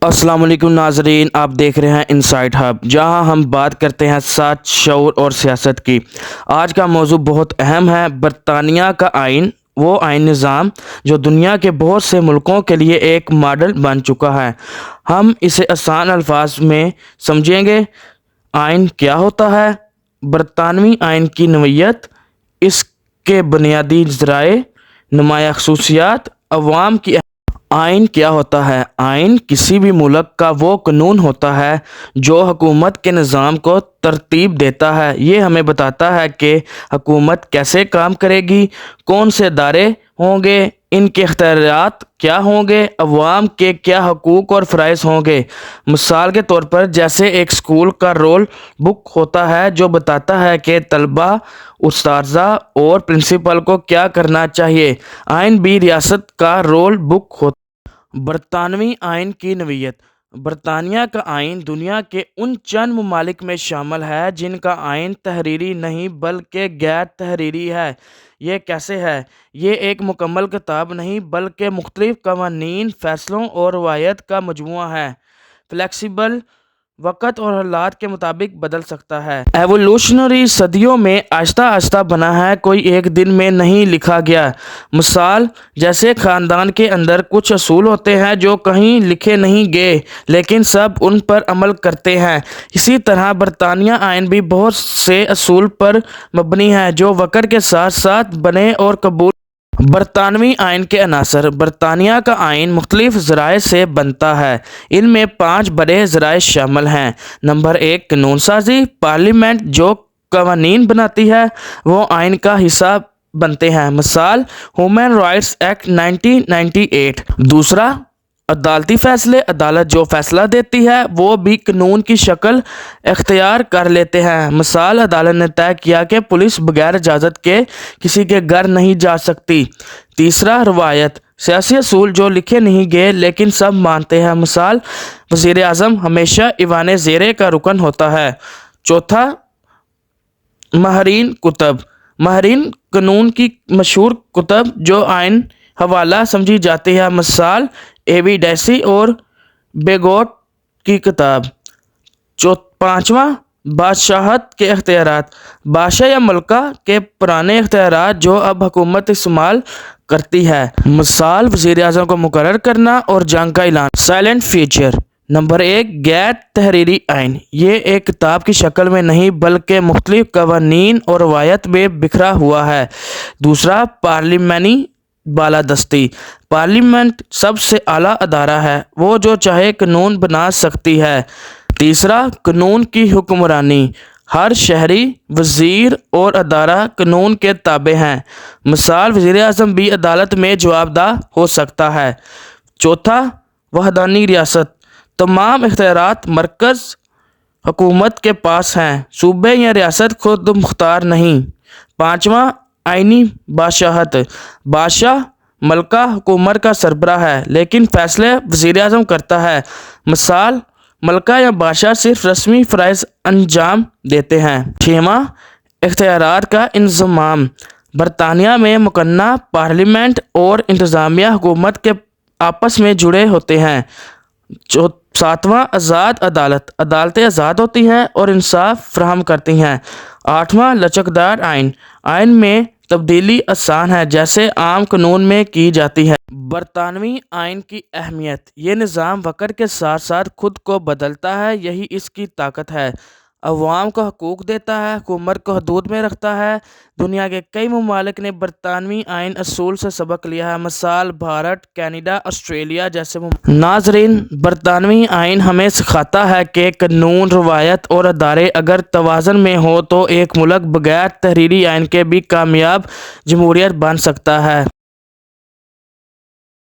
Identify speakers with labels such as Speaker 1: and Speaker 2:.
Speaker 1: السلام علیکم ناظرین، آپ دیکھ رہے ہیں انسائٹ ہب، جہاں ہم بات کرتے ہیں سچ، شعور اور سیاست کی۔ آج کا موضوع بہت اہم ہے، برطانیہ کا آئین، وہ آئین نظام جو دنیا کے بہت سے ملکوں کے لیے ایک ماڈل بن چکا ہے۔ ہم اسے آسان الفاظ میں سمجھیں گے۔ آئین کیا ہوتا ہے؟ برطانوی آئین کی نوعیت، اس کے بنیادی ذرائع، نمایاں خصوصیات، عوام کی آئین کیا ہوتا ہے؟ آئین کسی بھی ملک کا وہ قانون ہوتا ہے جو حکومت کے نظام کو ترتیب دیتا ہے۔ یہ ہمیں بتاتا ہے کہ حکومت کیسے کام کرے گی، کون سے ادارے ہوں گے، ان کے اختیارات کیا ہوں گے، عوام کے کیا حقوق اور فرائض ہوں گے۔ مثال کے طور پر، جیسے ایک اسکول کا رول بک ہوتا ہے جو بتاتا ہے کہ طلباء، اساتذہ اور پرنسپل کو کیا کرنا چاہیے، آئین بھی ریاست کا رول بک ہوتا ہے۔ برطانوی آئین کی نوعیت۔ برطانیہ کا آئین دنیا کے ان چند ممالک میں شامل ہے جن کا آئین تحریری نہیں بلکہ غیر تحریری ہے۔ یہ کیسے ہے؟ یہ ایک مکمل کتاب نہیں بلکہ مختلف قوانین، فیصلوں اور روایات کا مجموعہ ہے۔ فلیکسیبل، وقت اور حالات کے مطابق بدل سکتا ہے۔ ایوولوشنری، صدیوں میں آہستہ آہستہ بنا ہے، کوئی ایک دن میں نہیں لکھا گیا۔ مثال، جیسے خاندان کے اندر کچھ اصول ہوتے ہیں جو کہیں لکھے نہیں گئے لیکن سب ان پر عمل کرتے ہیں، اسی طرح برطانیہ آئین بھی بہت سے اصول پر مبنی ہے جو وقت کے ساتھ ساتھ بنے اور قبول۔ برطانوی آئین کے عناصر۔ برطانیہ کا آئین مختلف ذرائع سے بنتا ہے۔ ان میں 5 بڑے ذرائع شامل ہیں۔ نمبر 1، قانون سازی۔ پارلیمنٹ جو قوانین بناتی ہے وہ آئین کا حصہ بنتے ہیں۔ مثال، ہیومن رائٹس ایکٹ 1998۔ دوسرا، عدالتی فیصلے۔ عدالت جو فیصلہ دیتی ہے وہ بھی قانون کی شکل اختیار کر لیتے ہیں۔ مثال، عدالت نے طے کیا کہ پولیس بغیر اجازت کے کسی کے گھر نہیں جا سکتی۔ تیسرا، روایت۔ سیاسی اصول جو لکھے نہیں گئے لیکن سب مانتے ہیں۔ مثال، وزیر اعظم ہمیشہ ایوان زیر کا رکن ہوتا ہے۔ چوتھا، ماہرین کتب۔ ماہرین قانون کی مشہور کتب جو آئین حوالہ سمجھی جاتی ہیں۔ مثال، ایوی ڈیسی اور بیگوٹ کی کتاب۔ پانچواں، بادشاہت کے اختیارات۔ بادشاہ یا ملکہ کے پرانے اختیارات جو اب حکومت استعمال کرتی ہے۔ مثال، وزیر اعظم کو مقرر کرنا اور جنگ کا اعلان۔ Silent feature. نمبر 1، غیر تحریری آئین۔ یہ ایک کتاب کی شکل میں نہیں بلکہ مختلف قوانین اور روایات میں بکھرا ہوا ہے۔ دوسرا، پارلیمانی بالادستی۔ پارلیمنٹ سب سے اعلیٰ ادارہ ہے، وہ جو چاہے قانون بنا سکتی ہے۔ تیسرا، قانون کی حکمرانی۔ ہر شہری، وزیر اور ادارہ قانون کے تابع ہیں۔ مثال، وزیر اعظم بھی عدالت میں جواب دہ ہو سکتا ہے۔ چوتھا، وحدانی ریاست۔ تمام اختیارات مرکز حکومت کے پاس ہیں، صوبے یا ریاست خود مختار نہیں۔ پانچواں، آئینی بادشاہت۔ بادشاہ ملکہ حکومت کا سربراہ ہے لیکن فیصلے وزیر اعظم کرتا ہے۔ مثال، ملکہ یا بادشاہ صرف رسمی فرائض انجام دیتے ہیں۔ چھواں، اختیارات کا انضمام۔ برطانیہ میں مقننہ پارلیمنٹ اور انتظامیہ حکومت کے آپس میں جڑے ہوتے ہیں۔ ساتواں، آزاد عدالت۔ عدالتیں آزاد ہوتی ہیں اور انصاف فراہم کرتی ہیں۔ آٹھواں، لچکدار آئین۔ آئین میں تبدیلی آسان ہے جیسے عام قانون میں کی جاتی ہے۔ برطانوی آئین کی اہمیت۔ یہ نظام وقت کے ساتھ ساتھ خود کو بدلتا ہے، یہی اس کی طاقت ہے۔ عوام کو حقوق دیتا ہے، حکومت کو حدود میں رکھتا ہے۔ دنیا کے کئی ممالک نے برطانوی آئین اصول سے سبق لیا ہے۔ مثال، بھارت، کینیڈا، آسٹریلیا جیسے ممالک۔ ناظرین، برطانوی آئین ہمیں سکھاتا ہے کہ قانون، روایات اور ادارے اگر توازن میں ہوں تو ایک ملک بغیر تحریری آئین کے بھی کامیاب جمہوریت بن سکتا ہے۔